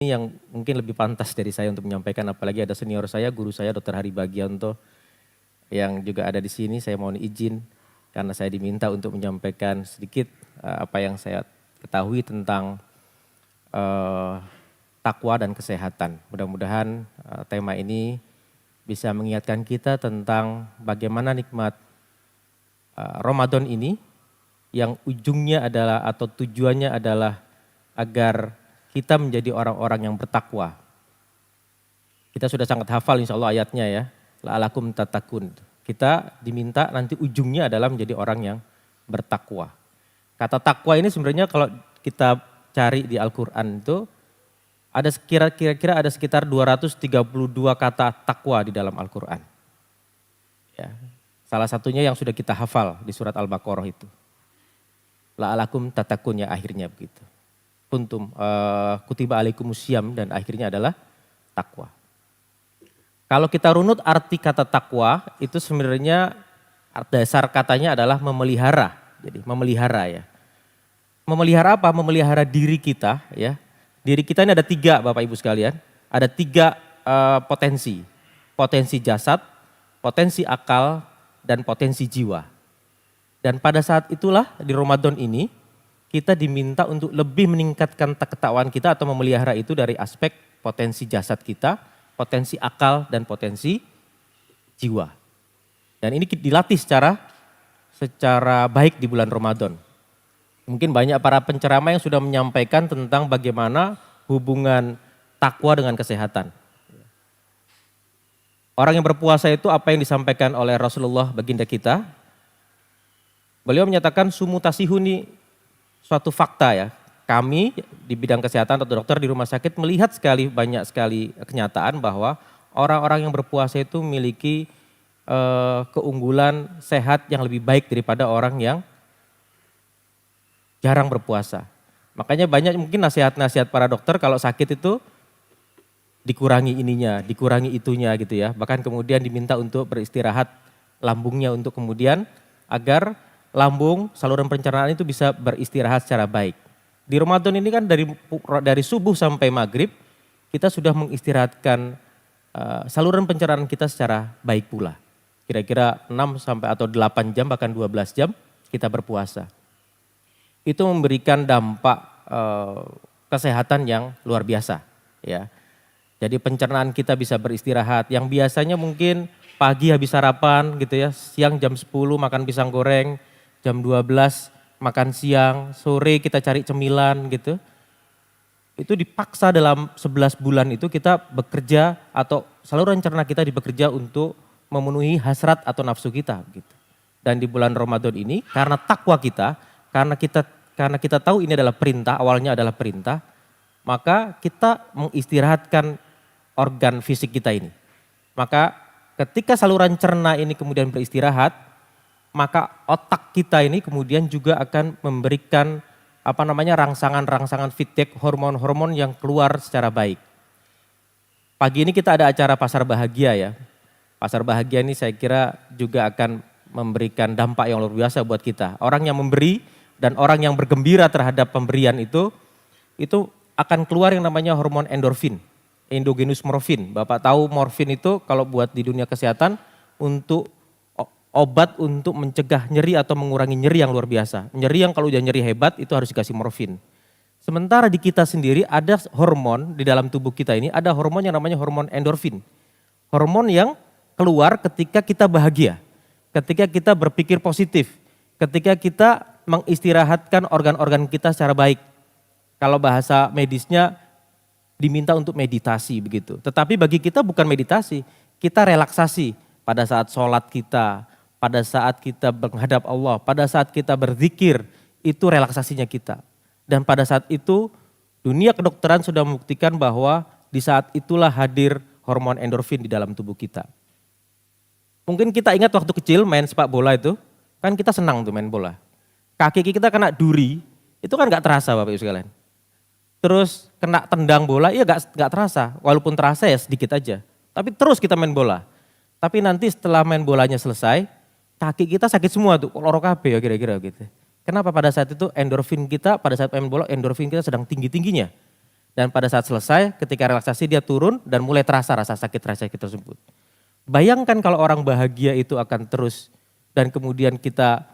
Ini yang mungkin lebih pantas dari saya untuk menyampaikan, apalagi ada senior saya, guru saya Dr. Hari Bagianto yang juga ada di sini. Saya mohon izin karena saya diminta untuk menyampaikan sedikit apa yang saya ketahui tentang takwa dan kesehatan. Mudah-mudahan tema ini bisa mengingatkan kita tentang bagaimana nikmat Ramadan ini yang ujungnya adalah atau tujuannya adalah agar kita menjadi orang-orang yang bertakwa. Kita sudah sangat hafal insya Allah ayatnya ya. La'alakum tatakun. Kita diminta nanti ujungnya adalah menjadi orang yang bertakwa. Kata takwa ini sebenarnya kalau kita cari di Al-Quran itu ada kira-kira ada sekitar 232 kata takwa di dalam Al-Quran. Ya. Salah satunya yang sudah kita hafal di surat Al-Baqarah itu. La'alakum tatakun ya akhirnya begitu. Kuntum kutiba alaikumusiyam dan akhirnya adalah takwa. Kalau kita runut arti kata takwa itu sebenarnya dasar katanya adalah memelihara. Jadi memelihara ya. Memelihara apa? Memelihara diri kita ya. Diri kita ini ada 3 Bapak Ibu sekalian. Ada 3 potensi. Potensi jasad, potensi akal, dan potensi jiwa. Dan pada saat itulah di Ramadan ini kita diminta untuk lebih meningkatkan ketakwaan kita atau memelihara itu dari aspek potensi jasad kita, potensi akal, dan potensi jiwa. Dan ini dilatih secara baik di bulan Ramadan. Mungkin banyak para penceramah yang sudah menyampaikan tentang bagaimana hubungan takwa dengan kesehatan. Orang yang berpuasa itu apa yang disampaikan oleh Rasulullah baginda kita. Beliau menyatakan sumutasihuni suatu fakta ya. Kami di bidang kesehatan atau dokter di rumah sakit melihat banyak sekali kenyataan bahwa orang-orang yang berpuasa itu memiliki keunggulan sehat yang lebih baik daripada orang yang jarang berpuasa. Makanya banyak mungkin nasihat-nasihat para dokter kalau sakit itu dikurangi ininya, dikurangi itunya gitu ya. Bahkan kemudian diminta untuk beristirahat lambungnya untuk kemudian agar lambung, saluran pencernaan itu bisa beristirahat secara baik. Di Ramadan ini kan dari subuh sampai maghrib kita sudah mengistirahatkan saluran pencernaan kita secara baik pula. Kira-kira 6 sampai atau 8 jam bahkan 12 jam kita berpuasa. Itu memberikan dampak kesehatan yang luar biasa ya. Jadi pencernaan kita bisa beristirahat yang biasanya mungkin pagi habis sarapan gitu ya, siang jam 10 makan pisang goreng, jam 12 makan siang, sore kita cari cemilan gitu. Itu dipaksa dalam 11 bulan itu kita bekerja atau saluran cerna kita bekerja untuk memenuhi hasrat atau nafsu kita gitu. Dan di bulan Ramadan ini karena takwa kita, karena kita tahu ini adalah perintah, awalnya adalah perintah, maka kita mengistirahatkan organ fisik kita ini. Maka ketika saluran cerna ini kemudian beristirahat, maka otak kita ini kemudian juga akan memberikan rangsangan-rangsangan feedback hormon-hormon yang keluar secara baik. Pagi ini kita ada acara Pasar Bahagia ya. Pasar Bahagia ini saya kira juga akan memberikan dampak yang luar biasa buat kita. Orang yang memberi dan orang yang bergembira terhadap pemberian itu akan keluar yang namanya hormon endorfin, endogenous morfin. Bapak tahu morfin itu kalau buat di dunia kesehatan untuk obat untuk mencegah nyeri atau mengurangi nyeri yang luar biasa. Nyeri yang kalau udah nyeri hebat itu harus dikasih morfin. Sementara di kita sendiri ada hormon di dalam tubuh kita ini, ada hormon yang namanya hormon endorfin. Hormon yang keluar ketika kita bahagia, ketika kita berpikir positif, ketika kita mengistirahatkan organ-organ kita secara baik. Kalau bahasa medisnya diminta untuk meditasi begitu. Tetapi bagi kita bukan meditasi, kita relaksasi pada saat sholat kita, pada saat kita menghadap Allah, pada saat kita berzikir, itu relaksasinya kita. Dan pada saat itu dunia kedokteran sudah membuktikan bahwa di saat itulah hadir hormon endorfin di dalam tubuh kita. Mungkin kita ingat waktu kecil main sepak bola itu, kan kita senang tuh main bola. Kaki kita kena duri, itu kan gak terasa Bapak Ibu sekalian. Terus kena tendang bola, ya gak terasa, walaupun terasa ya sedikit aja. Tapi terus kita main bola. Tapi nanti setelah main bolanya selesai, kaki kita sakit semua tuh, loro kabeh ya kira-kira gitu. Kenapa pada saat itu endorfin kita, pada saat main bola endorfin kita sedang tinggi-tingginya. Dan pada saat selesai, ketika relaksasi dia turun dan mulai terasa rasa sakit tersebut. Bayangkan kalau orang bahagia itu akan terus dan kemudian kita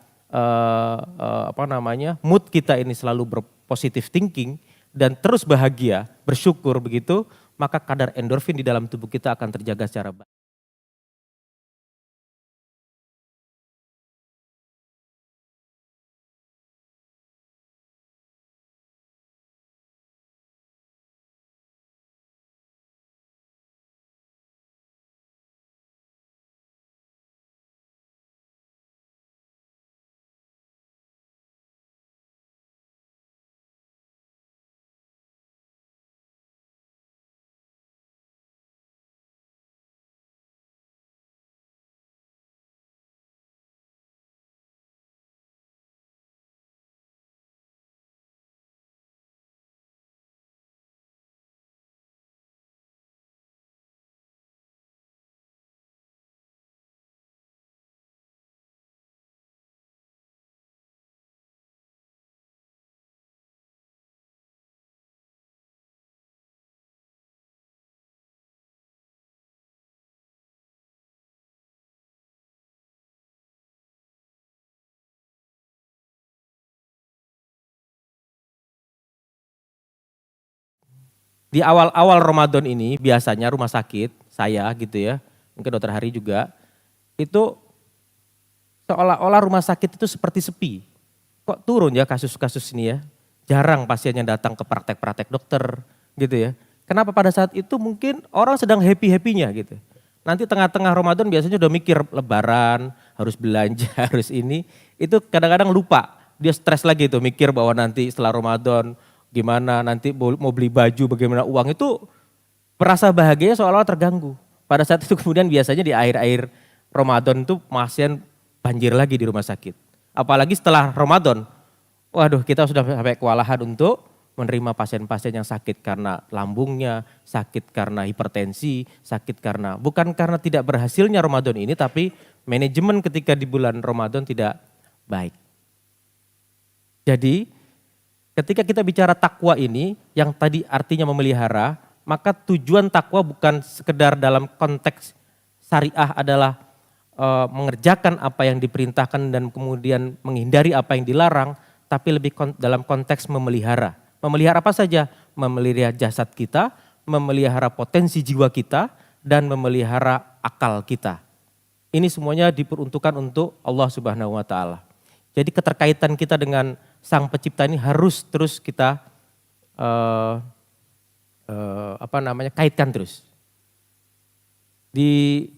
mood kita ini selalu berpositif thinking dan terus bahagia, bersyukur begitu, maka kadar endorfin di dalam tubuh kita akan terjaga secara baik. Di awal-awal Ramadan ini biasanya rumah sakit saya gitu ya, mungkin dokter Hari juga, itu seolah-olah rumah sakit itu seperti sepi. Kok turun ya kasus-kasus ini ya? Jarang pasien yang datang ke praktek-praktek dokter gitu ya. Kenapa pada saat itu mungkin orang sedang happy-happynya gitu. Nanti tengah-tengah Ramadan biasanya udah mikir lebaran, harus belanja, harus ini. Itu kadang-kadang lupa. Dia stres lagi tuh mikir bahwa nanti setelah Ramadan gimana, nanti mau beli baju, bagaimana uang itu merasa bahagia seolah-olah terganggu. Pada saat itu kemudian biasanya di akhir-akhir Ramadan itu pasien banjir lagi di rumah sakit. Apalagi setelah Ramadan, waduh kita sudah sampai kewalahan untuk menerima pasien-pasien yang sakit karena lambungnya, sakit karena hipertensi, sakit karena, bukan karena tidak berhasilnya Ramadan ini, tapi manajemen ketika di bulan Ramadan tidak baik. Jadi ketika kita bicara takwa ini, yang tadi artinya memelihara, maka tujuan takwa bukan sekedar dalam konteks syariah adalah mengerjakan apa yang diperintahkan dan kemudian menghindari apa yang dilarang, tapi lebih dalam konteks memelihara. Memelihara apa saja? Memelihara jasad kita, memelihara potensi jiwa kita, dan memelihara akal kita. Ini semuanya diperuntukkan untuk Allah Subhanahu wa Ta'ala. Jadi keterkaitan kita dengan Sang Pencipta ini harus terus kita kaitkan terus. Di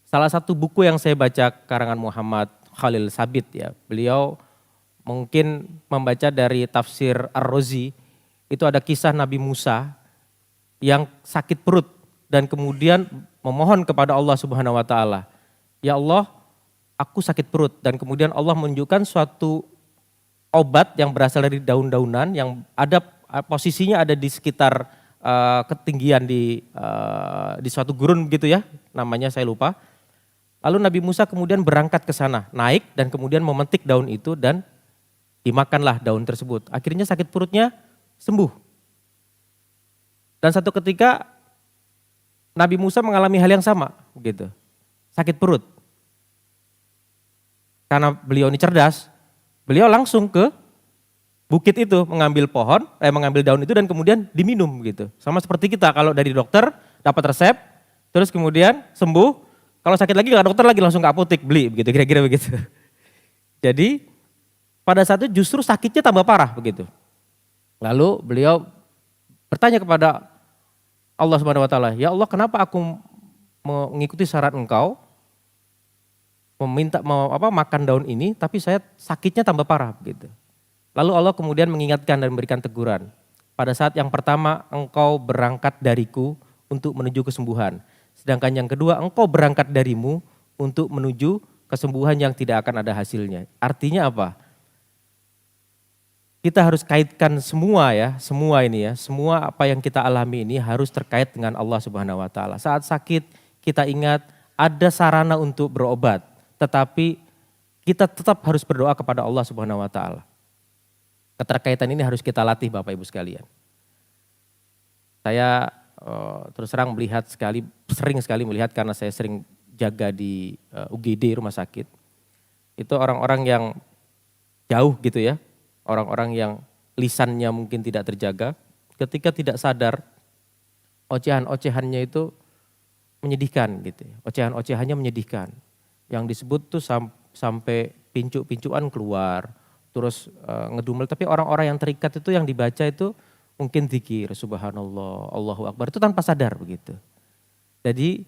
salah satu buku yang saya baca karangan Muhammad Khalil Sabit ya, beliau mungkin membaca dari tafsir Ar-Razi, itu ada kisah Nabi Musa yang sakit perut dan kemudian memohon kepada Allah Subhanahu wa Ta'ala. Ya Allah, aku sakit perut, dan kemudian Allah menunjukkan suatu obat yang berasal dari daun-daunan yang ada posisinya ada di sekitar ketinggian di suatu gurun begitu ya, namanya saya lupa. Lalu Nabi Musa kemudian berangkat ke sana, naik dan kemudian memetik daun itu dan dimakanlah daun tersebut. Akhirnya sakit perutnya sembuh. Dan satu ketika Nabi Musa mengalami hal yang sama gitu. Sakit perut. Karena beliau ini cerdas, beliau langsung ke bukit itu mengambil mengambil daun itu dan kemudian diminum gitu. Sama seperti kita kalau dari dokter dapat resep, terus kemudian sembuh, kalau sakit lagi nggak dokter lagi langsung ke apotek beli begitu, kira-kira begitu. Jadi pada saat itu justru sakitnya tambah parah begitu. Lalu beliau bertanya kepada Allah Subhanahu wa Ta'ala, ya Allah kenapa aku mengikuti syarat engkau, meminta makan daun ini, tapi saya sakitnya tambah parah begitu. Lalu Allah kemudian mengingatkan dan memberikan teguran. Pada saat yang pertama engkau berangkat dariku untuk menuju kesembuhan. Sedangkan yang kedua engkau berangkat darimu untuk menuju kesembuhan yang tidak akan ada hasilnya. Artinya apa? Kita harus kaitkan semua ini ya, semua apa yang kita alami ini harus terkait dengan Allah Subhanahu wa Ta'ala. Saat sakit kita ingat ada sarana untuk berobat, tetapi kita tetap harus berdoa kepada Allah Subhanahu wa Ta'ala. Keterkaitan ini harus kita latih Bapak Ibu sekalian. Saya terus terang sering sekali melihat karena saya sering jaga di UGD rumah sakit. Itu orang-orang yang jauh gitu ya, orang-orang yang lisannya mungkin tidak terjaga, ketika tidak sadar ocehan-ocehannya itu menyedihkan gitu ya. Ocehan-ocehannya menyedihkan. Yang disebut tuh sampai pincu-pincuan keluar, terus ngedumel. Tapi orang-orang yang terikat itu yang dibaca itu mungkin zikir, subhanallah, Allahu Akbar, itu tanpa sadar begitu. Jadi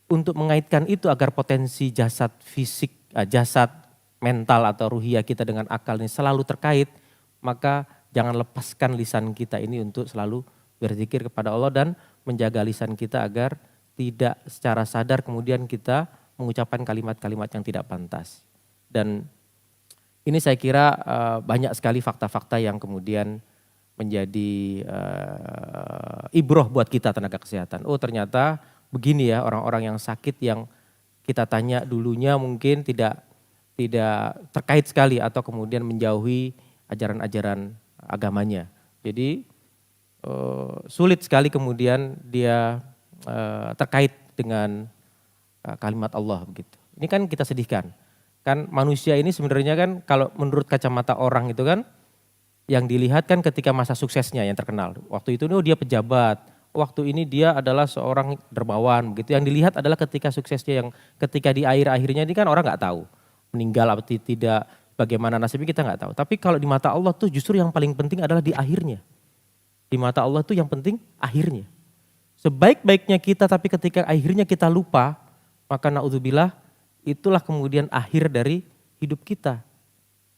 untuk mengaitkan itu agar potensi jasad fisik, jasad mental atau ruhiyah kita dengan akal ini selalu terkait, maka jangan lepaskan lisan kita ini untuk selalu berzikir kepada Allah dan menjaga lisan kita agar tidak secara sadar kemudian kita mengucapkan kalimat-kalimat yang tidak pantas. Dan ini saya kira banyak sekali fakta-fakta yang kemudian menjadi ibroh buat kita tenaga kesehatan. Oh ternyata begini ya orang-orang yang sakit yang kita tanya dulunya mungkin tidak terkait sekali atau kemudian menjauhi ajaran-ajaran agamanya. Jadi sulit sekali kemudian dia terkait dengan kalimat Allah begitu. Ini kan kita sedihkan. Kan manusia ini sebenarnya kan kalau menurut kacamata orang itu kan yang dilihat kan ketika masa suksesnya yang terkenal. Waktu itu dia pejabat, waktu ini dia adalah seorang dermawan begitu. Yang dilihat adalah ketika suksesnya yang ketika di akhir-akhirnya ini kan orang nggak tahu. Meninggal atau tidak, bagaimana nasibnya kita nggak tahu. Tapi kalau di mata Allah tuh justru yang paling penting adalah di akhirnya. Di mata Allah tuh yang penting akhirnya. Sebaik-baiknya kita tapi ketika akhirnya kita lupa, maka naudzubillah itulah kemudian akhir dari hidup kita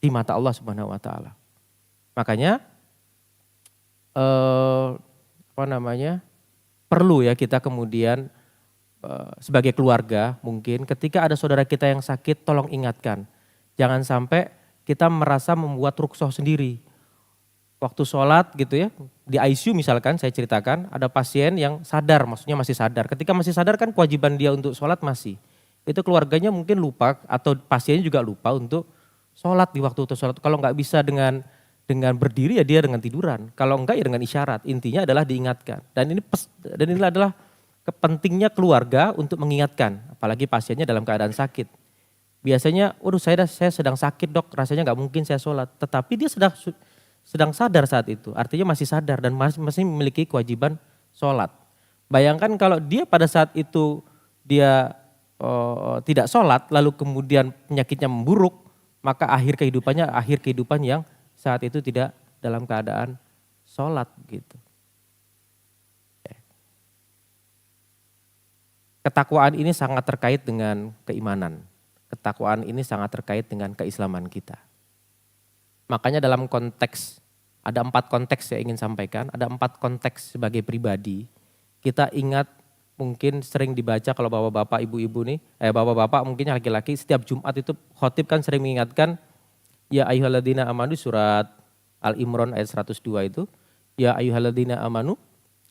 di mata Allah Subhanahu wa taala. Makanya perlu ya kita kemudian sebagai keluarga mungkin ketika ada saudara kita yang sakit tolong ingatkan. Jangan sampai kita merasa membuat ruksoh sendiri. Waktu sholat gitu ya, di ICU misalkan saya ceritakan ada pasien yang sadar, maksudnya masih sadar. Ketika masih sadar kan kewajiban dia untuk sholat masih. Itu keluarganya mungkin lupa atau pasiennya juga lupa untuk sholat di waktu itu sholat. Kalau nggak bisa dengan berdiri ya dia dengan tiduran. Kalau enggak ya dengan isyarat. Intinya adalah diingatkan. Dan ini adalah pentingnya keluarga untuk mengingatkan. Apalagi pasiennya dalam keadaan sakit. Biasanya, waduh saya sedang sakit dok, rasanya nggak mungkin saya sholat. Tetapi dia sedang sadar saat itu. Artinya masih sadar dan masih memiliki kewajiban sholat. Bayangkan kalau dia pada saat itu dia tidak sholat lalu kemudian penyakitnya memburuk. Maka akhir kehidupan yang saat itu tidak dalam keadaan sholat gitu. Ketakwaan ini sangat terkait dengan keimanan. Ketakwaan ini sangat terkait dengan keislaman kita. Makanya dalam konteks, ada 4 konteks saya ingin sampaikan. Ada 4 konteks sebagai pribadi. Kita ingat mungkin sering dibaca kalau bapak-bapak, ibu-ibu nih, bapak-bapak mungkin laki-laki setiap Jumat itu khotib kan sering mengingatkan, ya ayyuhalladzina amanu surat Al-Imran ayat 102 itu. Ya ayyuhalladzina amanu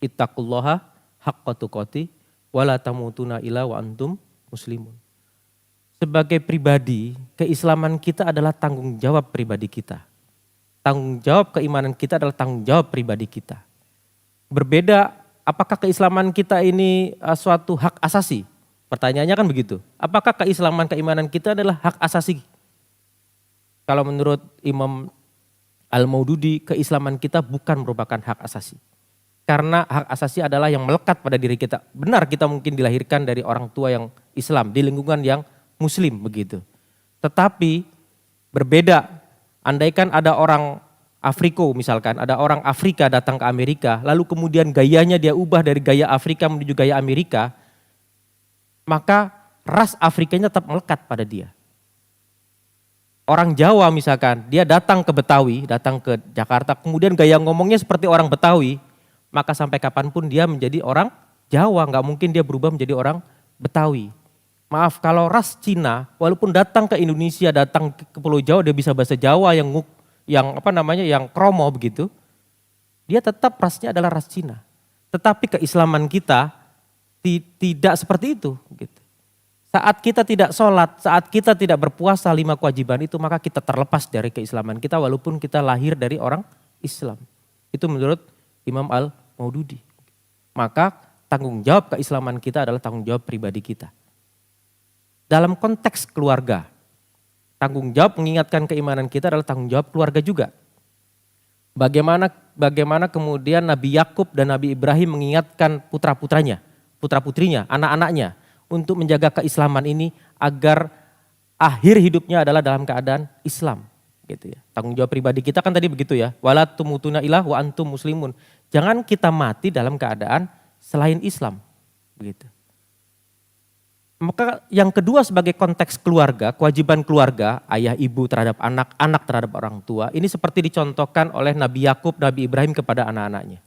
ittaqullaha haqqa tuqatih wala tamutunna illa wa antum muslimun. Sebagai pribadi, keislaman kita adalah tanggung jawab pribadi kita. Tanggung jawab keimanan kita adalah tanggung jawab pribadi kita. Berbeda, apakah keislaman kita ini suatu hak asasi? Pertanyaannya kan begitu. Apakah keimanan kita adalah hak asasi? Kalau menurut Imam Al-Maududi, keislaman kita bukan merupakan hak asasi. Karena hak asasi adalah yang melekat pada diri kita. Benar kita mungkin dilahirkan dari orang tua yang Islam, di lingkungan yang Muslim begitu. Tetapi berbeda, andaikan ada orang Afriko misalkan, ada orang Afrika datang ke Amerika, lalu kemudian gayanya dia ubah dari gaya Afrika menuju gaya Amerika, maka ras Afrikanya tetap melekat pada dia. Orang Jawa misalkan, dia datang ke Betawi, datang ke Jakarta, kemudian gaya ngomongnya seperti orang Betawi, maka sampai kapanpun dia menjadi orang Jawa, nggak mungkin dia berubah menjadi orang Betawi. Maaf, kalau ras Cina, walaupun datang ke Indonesia, datang ke Pulau Jawa, dia bisa bahasa Jawa yang kromo begitu, dia tetap rasnya adalah ras Cina. Tetapi keislaman kita tidak seperti itu. Gitu. Saat kita tidak sholat, saat kita tidak berpuasa 5 kewajiban itu, maka kita terlepas dari keislaman kita walaupun kita lahir dari orang Islam. Itu menurut Imam Al-Maududi. maka tanggung jawab keislaman kita adalah tanggung jawab pribadi kita. Dalam konteks keluarga, tanggung jawab mengingatkan keimanan kita adalah tanggung jawab keluarga juga. Bagaimana kemudian Nabi Yakub dan Nabi Ibrahim mengingatkan putra-putrinya, anak-anaknya untuk menjaga keislaman ini agar akhir hidupnya adalah dalam keadaan Islam. Gitu ya. Tanggung jawab pribadi kita kan tadi begitu ya. Wala tumutuna illa wa antum muslimun. Jangan kita mati dalam keadaan selain Islam. Begitu. Maka yang kedua sebagai konteks keluarga, kewajiban keluarga, ayah ibu terhadap anak, anak terhadap orang tua, ini seperti dicontohkan oleh Nabi Yakub, Nabi Ibrahim kepada anak-anaknya.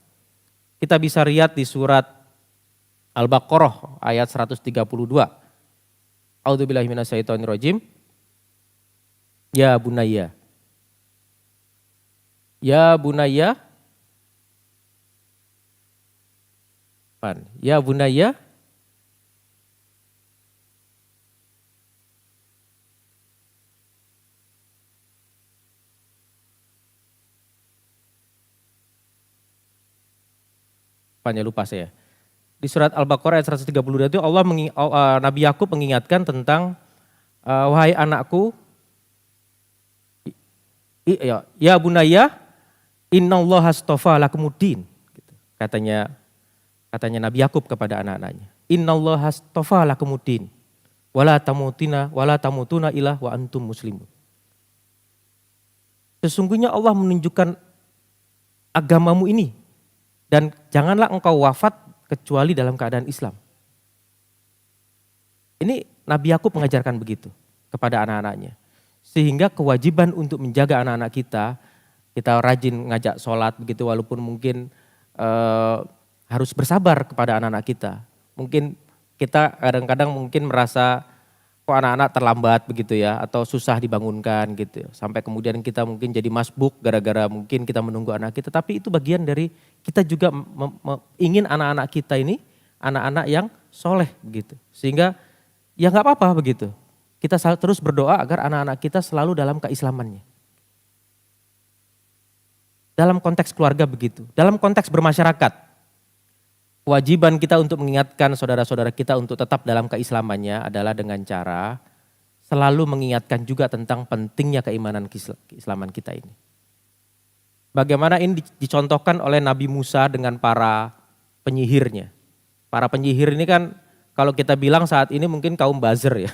Kita bisa lihat di surat Al-Baqarah ayat 132. A'udzubillahi minasyaitonirrajim. Ya bunayya. Ya bunayya. Ya bunayya. Lupa saya. Di surat Al-Baqarah ayat 132 itu Nabi Yakub mengingatkan tentang wahai anakku, ya bunayya, innallaha astafa lakumuddin. Gitu. Katanya Nabi Yakub kepada anak-anaknya. Innallaha astafa lakumuddin. Wala tamutuna illa wa antum muslimun. Sesungguhnya Allah menunjukkan agamamu ini. Dan janganlah engkau wafat kecuali dalam keadaan Islam. Ini Nabi Yakub mengajarkan begitu kepada anak-anaknya. Sehingga kewajiban untuk menjaga anak-anak kita rajin ngajak sholat begitu walaupun mungkin harus bersabar kepada anak-anak kita. Mungkin kita kadang-kadang mungkin merasa kok anak-anak terlambat begitu ya atau susah dibangunkan gitu. Sampai kemudian kita mungkin jadi masbuk gara-gara mungkin kita menunggu anak kita. Tapi itu bagian dari kita juga ingin anak-anak kita ini anak-anak yang soleh begitu. Sehingga ya nggak apa-apa begitu. Kita terus berdoa agar anak-anak kita selalu dalam keislamannya. Dalam konteks keluarga begitu. Dalam konteks bermasyarakat. Kewajiban kita untuk mengingatkan saudara-saudara kita untuk tetap dalam keislamannya adalah dengan cara selalu mengingatkan juga tentang pentingnya keislaman kita ini. Bagaimana ini dicontohkan oleh Nabi Musa dengan para penyihirnya. Para penyihir ini kan kalau kita bilang saat ini mungkin kaum buzzer ya.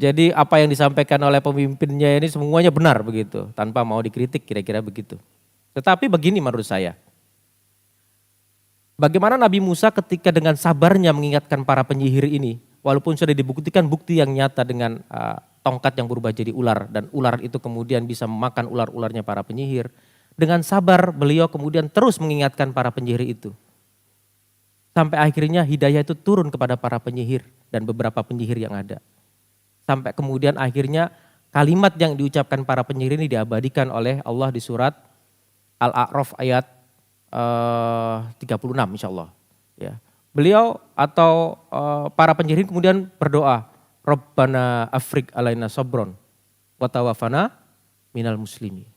Jadi apa yang disampaikan oleh pemimpinnya ini semuanya benar begitu. Tanpa mau dikritik kira-kira begitu. Tetapi begini menurut saya. Bagaimana Nabi Musa ketika dengan sabarnya mengingatkan para penyihir ini. Walaupun sudah dibuktikan bukti yang nyata dengan tongkat yang berubah jadi ular. Dan ular itu kemudian bisa memakan ular-ularnya para penyihir. Dengan sabar beliau kemudian terus mengingatkan para penyihir itu. Sampai akhirnya hidayah itu turun kepada para penyihir dan beberapa penyihir yang ada. Sampai kemudian akhirnya kalimat yang diucapkan para penyihir ini diabadikan oleh Allah di surat Al-A'raf ayat 36 insya Allah. Ya. Beliau atau para penyihir kemudian berdoa, Rabbana afrik alaina sabron wa tawafana minal muslimi.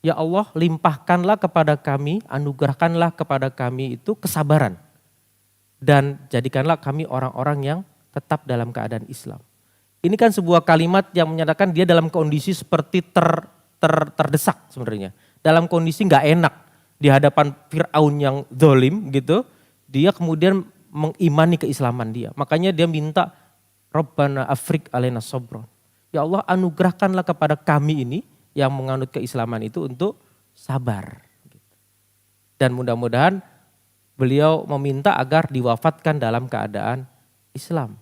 Ya Allah limpahkanlah kepada kami, anugerahkanlah kepada kami itu kesabaran. Dan jadikanlah kami orang-orang yang tetap dalam keadaan Islam. Ini kan sebuah kalimat yang menyatakan dia dalam kondisi seperti terdesak sebenarnya. Dalam kondisi gak enak. Di hadapan Fir'aun yang zalim gitu, dia kemudian mengimani keislaman dia. Makanya dia minta, Rabbana afrik alaina sabron. Ya Allah anugerahkanlah kepada kami ini yang menganut keislaman itu untuk sabar. Dan mudah-mudahan beliau meminta agar diwafatkan dalam keadaan Islam.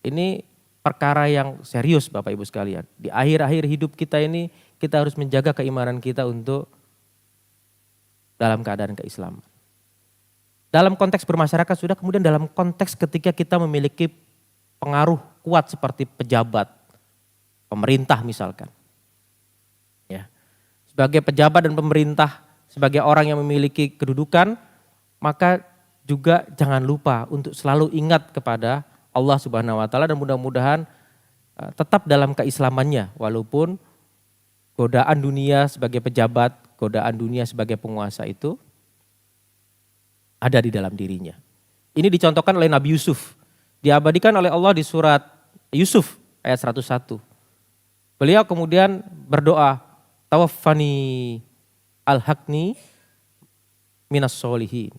Ini perkara yang serius Bapak Ibu sekalian. Di akhir-akhir hidup kita ini kita harus menjaga keimanan kita untuk dalam keadaan keislaman. Dalam konteks bermasyarakat sudah, kemudian dalam konteks ketika kita memiliki pengaruh kuat seperti pejabat, pemerintah misalkan. Ya. Sebagai pejabat dan pemerintah, sebagai orang yang memiliki kedudukan, maka juga jangan lupa untuk selalu ingat kepada Allah Subhanahu wa taala dan mudah-mudahan tetap dalam keislamannya walaupun godaan dunia sebagai pejabat, godaan dunia sebagai penguasa itu ada di dalam dirinya. Ini dicontohkan oleh Nabi Yusuf. Diabadikan oleh Allah di surat Yusuf ayat 101. Beliau kemudian berdoa, tawaffani alhaqni minas solihin.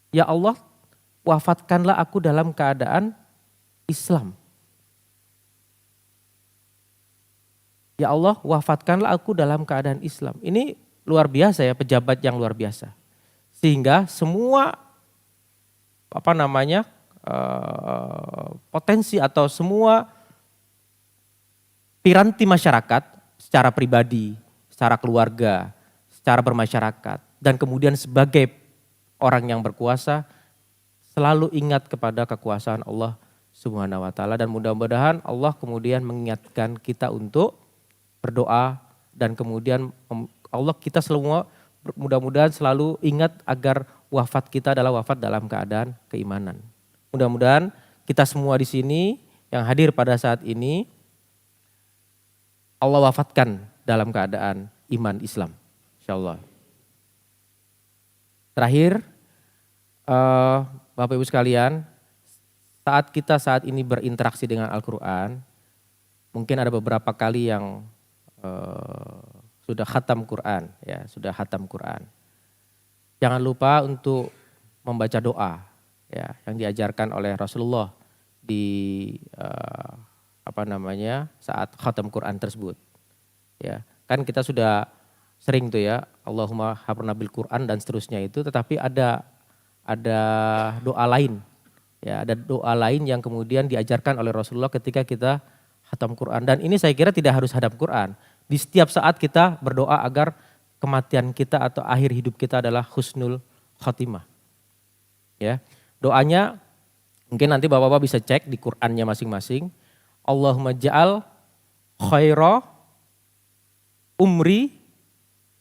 Ya Allah, wafatkanlah aku dalam keadaan Islam. Ya Allah, wafatkanlah aku dalam keadaan Islam. Ini luar biasa ya, pejabat yang luar biasa. Sehingga semua potensi atau semua piranti masyarakat secara pribadi, secara keluarga, secara bermasyarakat, dan kemudian sebagai orang yang berkuasa selalu ingat kepada kekuasaan Allah Subhanahu wa taala, dan mudah-mudahan Allah kemudian mengingatkan kita untuk berdoa, dan kemudian Allah kita semua mudah-mudahan selalu ingat agar wafat kita adalah wafat dalam keadaan keimanan. Mudah-mudahan kita semua di sini yang hadir pada saat ini Allah wafatkan dalam keadaan iman Islam, insyaallah. Terakhir, Bapak Ibu sekalian, saat ini berinteraksi dengan Al-Quran, mungkin ada beberapa kali yang sudah khatam Quran, ya sudah khatam Quran. Jangan lupa untuk membaca doa, ya yang diajarkan oleh Rasulullah di saat khatam Quran tersebut. Ya, kan kita sudah sering tuh ya, Allahumma habrna bil Quran dan seterusnya itu, tetapi ada doa lain. Ya, ada doa lain yang kemudian diajarkan oleh Rasulullah ketika kita khatam Quran, dan ini saya kira tidak harus hadam Quran. Di setiap saat kita berdoa agar kematian kita atau akhir hidup kita adalah husnul khotimah. Ya, doanya mungkin nanti Bapak-bapak bisa cek di Qurannya masing-masing. Allahumma ja'al khaira umri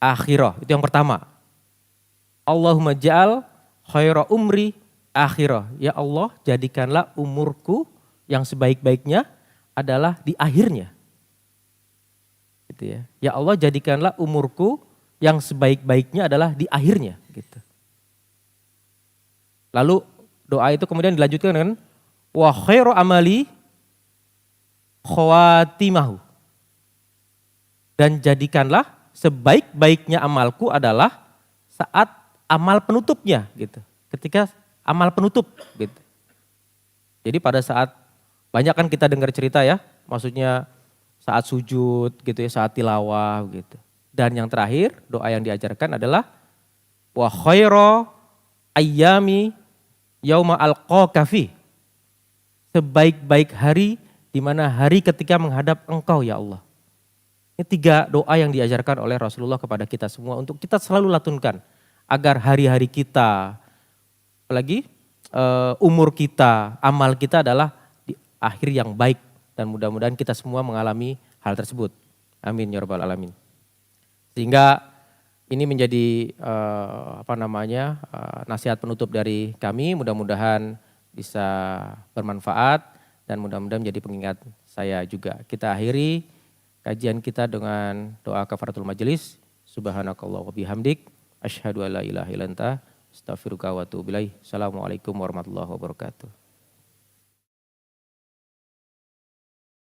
akhirah. Itu yang pertama. Allahumma ja'al khaira umri akhirah. Ya Allah, jadikanlah umurku yang sebaik-baiknya adalah di akhirnya. Gitu ya. Ya Allah, jadikanlah umurku yang sebaik-baiknya adalah di akhirnya, gitu. Lalu doa itu kemudian dilanjutkan dengan wa khairu amali khawatimahu. Dan jadikanlah sebaik-baiknya amalku adalah saat amal penutupnya, gitu. Ketika amal penutup, gitu. Jadi pada saat banyak kan kita dengar cerita ya, maksudnya saat sujud gitu ya, saat tilawah gitu. Dan yang terakhir doa yang diajarkan adalah wa khairu ayyami yauma alqaka fi. Sebaik-baik hari di mana hari ketika menghadap Engkau ya Allah. Ini 3 doa yang diajarkan oleh Rasulullah kepada kita semua untuk kita selalu latunkan agar hari-hari kita, apalagi umur kita, amal kita adalah di akhir yang baik, dan mudah-mudahan kita semua mengalami hal tersebut. Amin ya rabbal alamin. Sehingga ini menjadi nasihat penutup dari kami, mudah-mudahan bisa bermanfaat dan mudah-mudahan menjadi pengingat saya juga. Kita akhiri kajian kita dengan doa kafaratul majelis. Subhanakallah wa bihamdik, asyhadu alla ilaha illa anta, astaghfiruka wa atubu ilaik. Assalamualaikum warahmatullahi wabarakatuh.